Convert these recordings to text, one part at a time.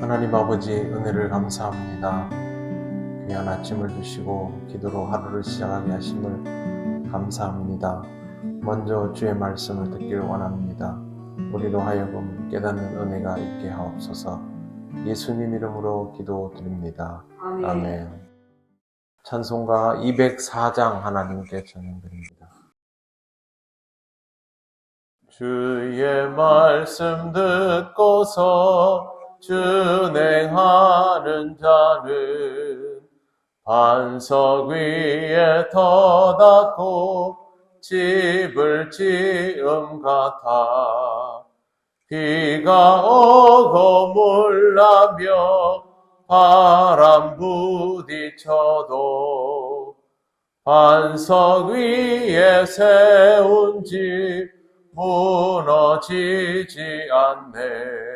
하나님 아버지 은혜를 감사합니다. 귀한 아침을 주시고 기도로 하루를 시작하게 하심을 감사합니다. 먼저 주의 말씀을 듣기를 원합니다. 우리로 하여금 깨닫는 은혜가 있게 하옵소서. 예수님 이름으로 기도드립니다. 아멘. 찬송가 204장 하나님께 찬양드립니다. 주의 말씀 듣고서 준행하는 자는 반석 위에 터닫고 집을 지음 같아. 비가 오고 물나며 바람 부딪혀도 반석 위에 세운 집 무너지지 않네.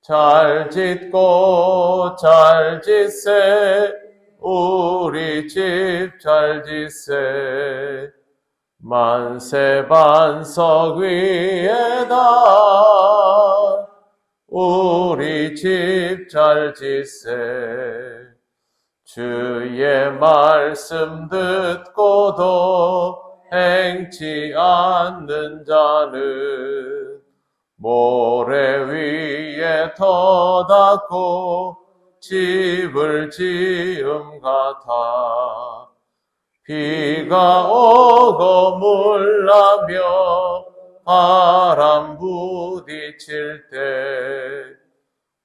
잘 짓고 잘 짓세, 우리 집 잘 짓세. 만세 반석 위에다 우리 집 잘 짓세. 주의 말씀 듣고도 행치 않는 자는 모래 위에 터닫고 집을 지음 같아. 비가 오고 물나며 바람 부딪힐 때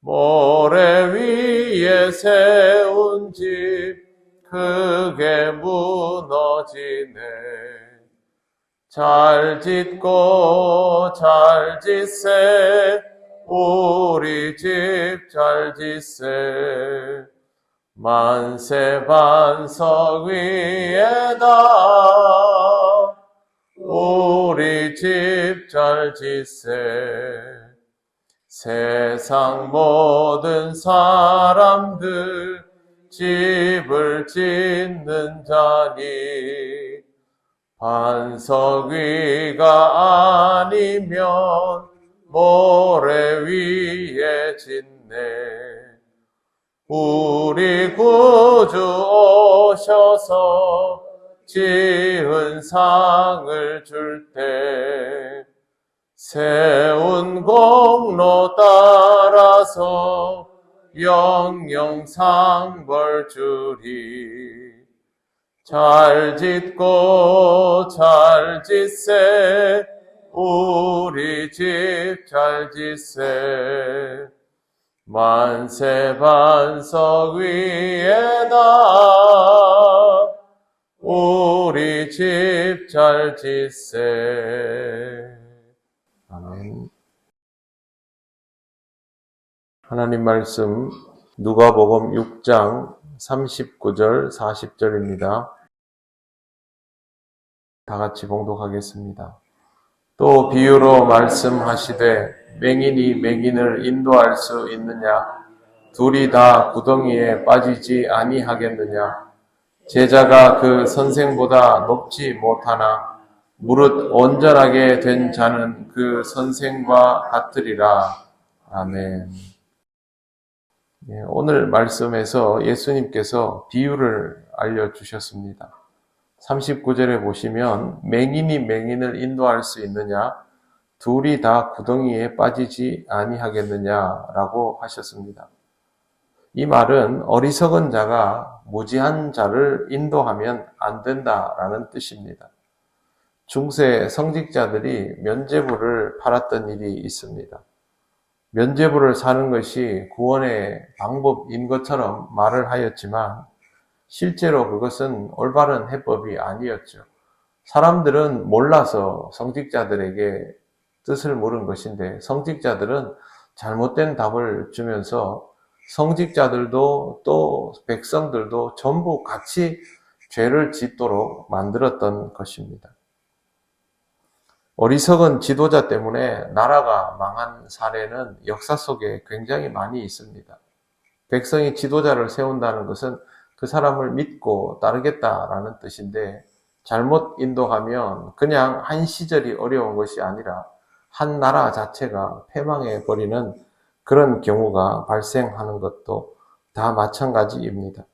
모래 위에 세운 집 크게 무너지네. 잘 짓고 잘 짓세, 우리 집 잘 짓세. 만세 반석 위에다 우리 집 잘 짓세. 세상 모든 사람들 집을 짓는 자니 반석 위가 아니면 모래 위에 짓네. 우리 구주 오셔서 지은 상을 줄 때 세운 공로 따라서 영영 상벌 주리. 잘 짓고 잘 짓세, 우리 집 잘 짓세. 만세 반석 위에다 우리 집 잘 짓세. 아멘. 하나님 말씀 누가복음 6장 39절 40절입니다. 다 같이 봉독하겠습니다. 또 비유로 말씀하시되 맹인이 맹인을 인도할 수 있느냐? 둘이 다 구덩이에 빠지지 아니하겠느냐? 제자가 그 선생보다 높지 못하나 무릇 온전하게 된 자는 그 선생과 같으리라. 아멘. 오늘 말씀에서 예수님께서 비유를 알려주셨습니다. 39절에 보시면 맹인이 맹인을 인도할 수 있느냐? 둘이 다 구덩이에 빠지지 아니하겠느냐라고 하셨습니다. 이 말은 어리석은 자가 무지한 자를 인도하면 안 된다라는 뜻입니다. 중세 성직자들이 면죄부를 팔았던 일이 있습니다. 면죄부를 사는 것이 구원의 방법인 것처럼 말을 하였지만 실제로 그것은 올바른 해법이 아니었죠. 사람들은 몰라서 성직자들에게 뜻을 물은 것인데 성직자들은 잘못된 답을 주면서 성직자들도 또 백성들도 전부 같이 죄를 짓도록 만들었던 것입니다. 어리석은 지도자 때문에 나라가 망한 사례는 역사 속에 굉장히 많이 있습니다. 백성이 지도자를 세운다는 것은 그 사람을 믿고 따르겠다라는 뜻인데 잘못 인도하면 그냥 한 시절이 어려운 것이 아니라 한 나라 자체가 패망해 버리는 그런 경우가 발생하는 것도 다 마찬가지입니다.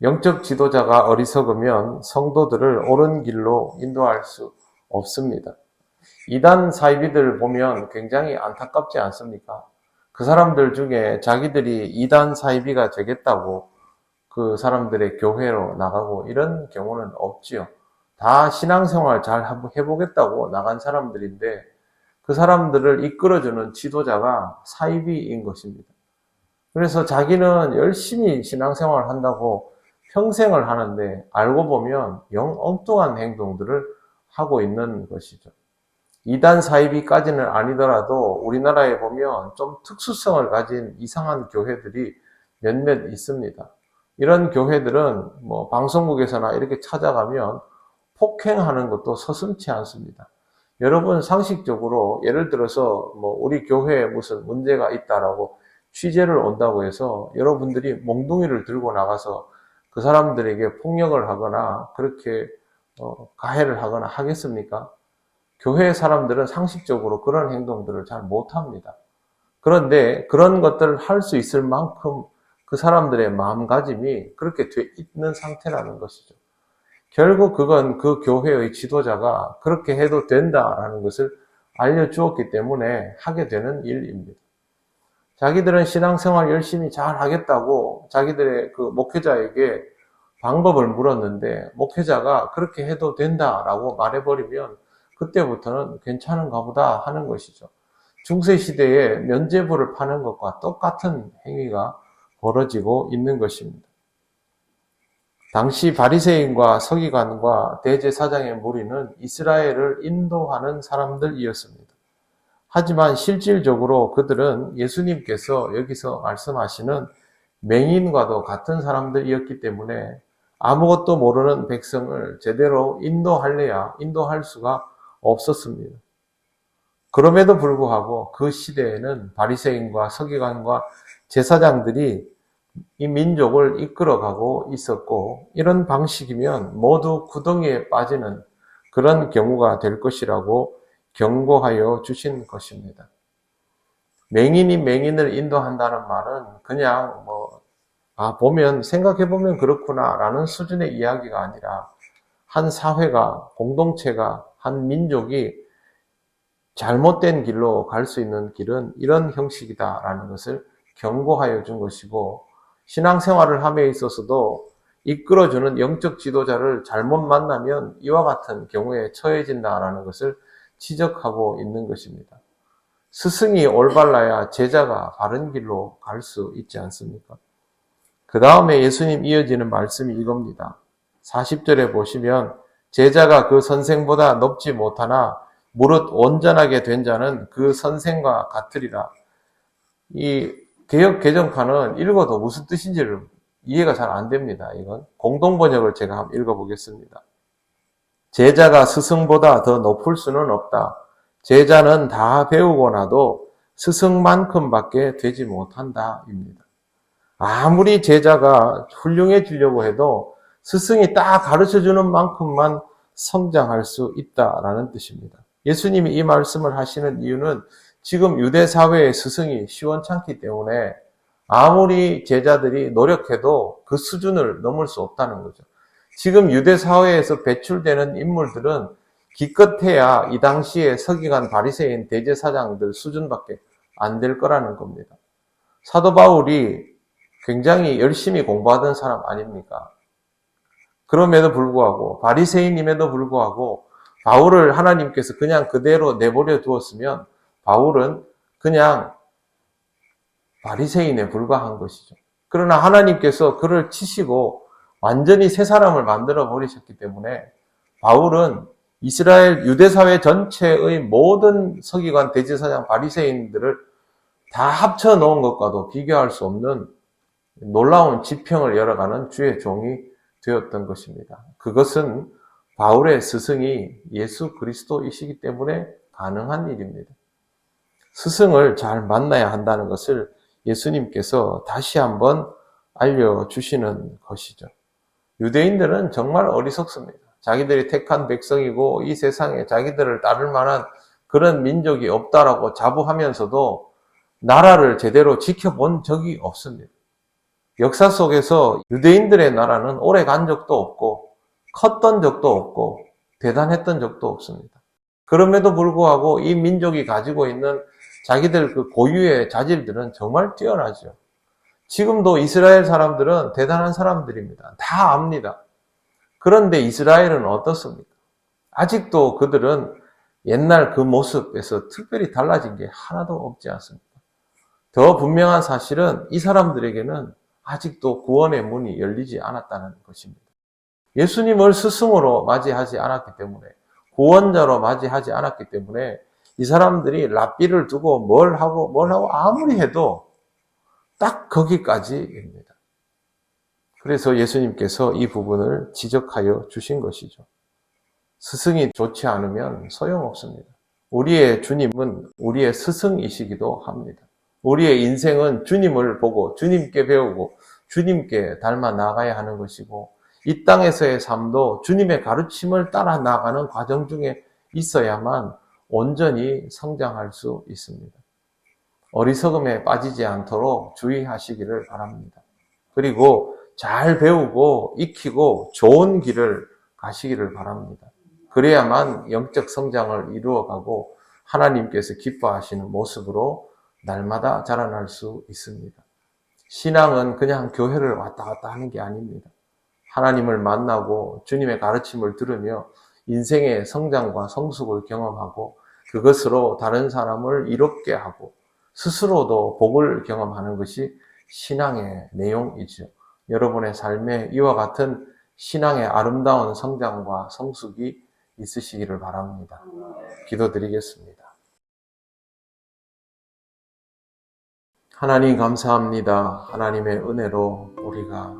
영적 지도자가 어리석으면 성도들을 옳은 길로 인도할 수 없습니다. 이단 사이비들 보면 굉장히 안타깝지 않습니까? 그 사람들 중에 자기들이 이단 사이비가 되겠다고 그 사람들의 교회로 나가고 이런 경우는 없지요. 다 신앙생활 잘 해보겠다고 나간 사람들인데 그 사람들을 이끌어주는 지도자가 사이비인 것입니다. 그래서 자기는 열심히 신앙생활을 한다고 평생을 하는데 알고 보면 영 엉뚱한 행동들을 하고 있는 것이죠. 이단 사이비까지는 아니더라도 우리나라에 보면 좀 특수성을 가진 이상한 교회들이 몇몇 있습니다. 이런 교회들은 뭐 방송국에서나 이렇게 찾아가면 폭행하는 것도 서슴지 않습니다. 여러분 상식적으로 예를 들어서 뭐 우리 교회에 무슨 문제가 있다라고 취재를 온다고 해서 여러분들이 몽둥이를 들고 나가서 그 사람들에게 폭력을 하거나 그렇게 가해를 하거나 하겠습니까? 교회 사람들은 상식적으로 그런 행동들을 잘 못합니다. 그런데 그런 것들을 할 수 있을 만큼 그 사람들의 마음가짐이 그렇게 돼 있는 상태라는 것이죠. 결국 그건 그 교회의 지도자가 그렇게 해도 된다라는 것을 알려주었기 때문에 하게 되는 일입니다. 자기들은 신앙생활 열심히 잘 하겠다고 자기들의 그 목회자에게 방법을 물었는데 목회자가 그렇게 해도 된다라고 말해버리면 그때부터는 괜찮은가 보다 하는 것이죠. 중세시대에 면죄부를 파는 것과 똑같은 행위가 벌어지고 있는 것입니다. 당시 바리새인과 서기관과 대제사장의 무리는 이스라엘을 인도하는 사람들이었습니다. 하지만 실질적으로 그들은 예수님께서 여기서 말씀하시는 맹인과도 같은 사람들이었기 때문에 아무것도 모르는 백성을 제대로 인도할 수가 없었습니다. 그럼에도 불구하고 그 시대에는 바리새인과 서기관과 제사장들이 이 민족을 이끌어가고 있었고 이런 방식이면 모두 구덩이에 빠지는 그런 경우가 될 것이라고 경고하여 주신 것입니다. 맹인이 맹인을 인도한다는 말은 그냥 생각해보면 그렇구나 라는 수준의 이야기가 아니라 한 사회가, 공동체가, 한 민족이 잘못된 길로 갈 수 있는 길은 이런 형식이다라는 것을 경고하여 준 것이고 신앙생활을 함에 있어서도 이끌어주는 영적 지도자를 잘못 만나면 이와 같은 경우에 처해진다라는 것을 지적하고 있는 것입니다. 스승이 올바라야 제자가 바른 길로 갈 수 있지 않습니까? 그 다음에 예수님 이어지는 말씀이 이겁니다. 40절에 보시면 제자가 그 선생보다 높지 못하나 무릇 온전하게 된 자는 그 선생과 같으리라. 이 개역 개정판은 읽어도 무슨 뜻인지를 이해가 잘 안 됩니다. 이건 공동번역을 제가 한번 읽어보겠습니다. 제자가 스승보다 더 높을 수는 없다. 제자는 다 배우고 나도 스승만큼밖에 되지 못한다. 입니다. 아무리 제자가 훌륭해지려고 해도 스승이 딱 가르쳐주는 만큼만 성장할 수 있다라는 뜻입니다. 예수님이 이 말씀을 하시는 이유는 지금 유대사회의 스승이 시원찮기 때문에 아무리 제자들이 노력해도 그 수준을 넘을 수 없다는 거죠. 지금 유대사회에서 배출되는 인물들은 기껏해야 이 당시에 서기관 바리새인 대제사장들 수준밖에 안 될 거라는 겁니다. 사도 바울이 굉장히 열심히 공부하던 사람 아닙니까? 그럼에도 불구하고 바리새인임에도 불구하고 바울을 하나님께서 그냥 그대로 내버려 두었으면 바울은 그냥 바리새인에 불과한 것이죠. 그러나 하나님께서 그를 치시고 완전히 새 사람을 만들어 버리셨기 때문에 바울은 이스라엘 유대사회 전체의 모든 서기관, 대제사장, 바리새인들을 다 합쳐 놓은 것과도 비교할 수 없는 놀라운 지평을 열어가는 주의 종이 되었던 것입니다. 그것은 바울의 스승이 예수 그리스도이시기 때문에 가능한 일입니다. 스승을 잘 만나야 한다는 것을 예수님께서 다시 한번 알려주시는 것이죠. 유대인들은 정말 어리석습니다. 자기들이 택한 백성이고 이 세상에 자기들을 따를 만한 그런 민족이 없다라고 자부하면서도 나라를 제대로 지켜본 적이 없습니다. 역사 속에서 유대인들의 나라는 오래 간 적도 없고 컸던 적도 없고 대단했던 적도 없습니다. 그럼에도 불구하고 이 민족이 가지고 있는 자기들 그 고유의 자질들은 정말 뛰어나죠. 지금도 이스라엘 사람들은 대단한 사람들입니다. 다 압니다. 그런데 이스라엘은 어떻습니까? 아직도 그들은 옛날 그 모습에서 특별히 달라진 게 하나도 없지 않습니다. 더 분명한 사실은 이 사람들에게는 아직도 구원의 문이 열리지 않았다는 것입니다. 예수님을 스승으로 맞이하지 않았기 때문에, 구원자로 맞이하지 않았기 때문에 이 사람들이 랍비를 두고 뭘 하고 아무리 해도 딱 거기까지입니다. 그래서 예수님께서 이 부분을 지적하여 주신 것이죠. 스승이 좋지 않으면 소용없습니다. 우리의 주님은 우리의 스승이시기도 합니다. 우리의 인생은 주님을 보고 주님께 배우고 주님께 닮아 나가야 하는 것이고, 이 땅에서의 삶도 주님의 가르침을 따라 나가는 과정 중에 있어야만 온전히 성장할 수 있습니다. 어리석음에 빠지지 않도록 주의하시기를 바랍니다. 그리고 잘 배우고 익히고 좋은 길을 가시기를 바랍니다. 그래야만 영적 성장을 이루어가고 하나님께서 기뻐하시는 모습으로 날마다 자라날 수 있습니다. 신앙은 그냥 교회를 왔다 갔다 하는 게 아닙니다. 하나님을 만나고 주님의 가르침을 들으며 인생의 성장과 성숙을 경험하고 그것으로 다른 사람을 이롭게 하고 스스로도 복을 경험하는 것이 신앙의 내용이죠. 여러분의 삶에 이와 같은 신앙의 아름다운 성장과 성숙이 있으시기를 바랍니다. 기도드리겠습니다. 하나님 감사합니다. 하나님의 은혜로 우리가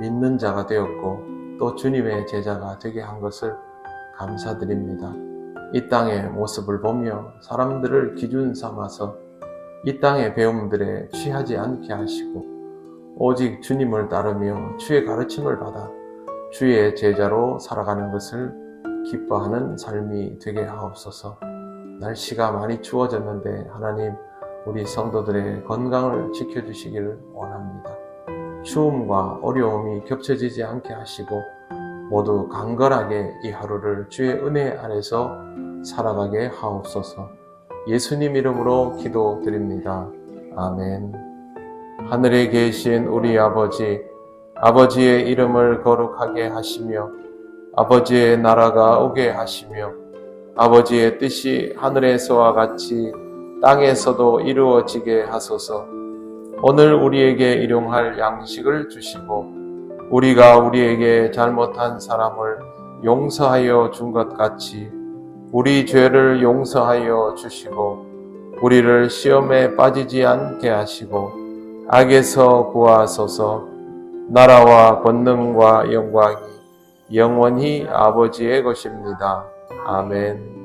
믿는 자가 되었고 또 주님의 제자가 되게 한 것을 감사드립니다. 이 땅의 모습을 보며 사람들을 기준 삼아서 이 땅의 배움들에 취하지 않게 하시고 오직 주님을 따르며 주의 가르침을 받아 주의 제자로 살아가는 것을 기뻐하는 삶이 되게 하옵소서. 날씨가 많이 추워졌는데 하나님 우리 성도들의 건강을 지켜주시기를 원합니다. 추움과 어려움이 겹쳐지지 않게 하시고 모두 강건하게 이 하루를 주의 은혜 안에서 살아가게 하옵소서. 예수님 이름으로 기도드립니다. 아멘. 하늘에 계신 우리 아버지, 아버지의 이름을 거룩하게 하시며 아버지의 나라가 오게 하시며 아버지의 뜻이 하늘에서와 같이 땅에서도 이루어지게 하소서. 오늘 우리에게 일용할 양식을 주시고 우리가 우리에게 잘못한 사람을 용서하여 준 것 같이 우리 죄를 용서하여 주시고 우리를 시험에 빠지지 않게 하시고 악에서 구하소서. 나라와 권능과 영광이 영원히 아버지의 것입니다. 아멘.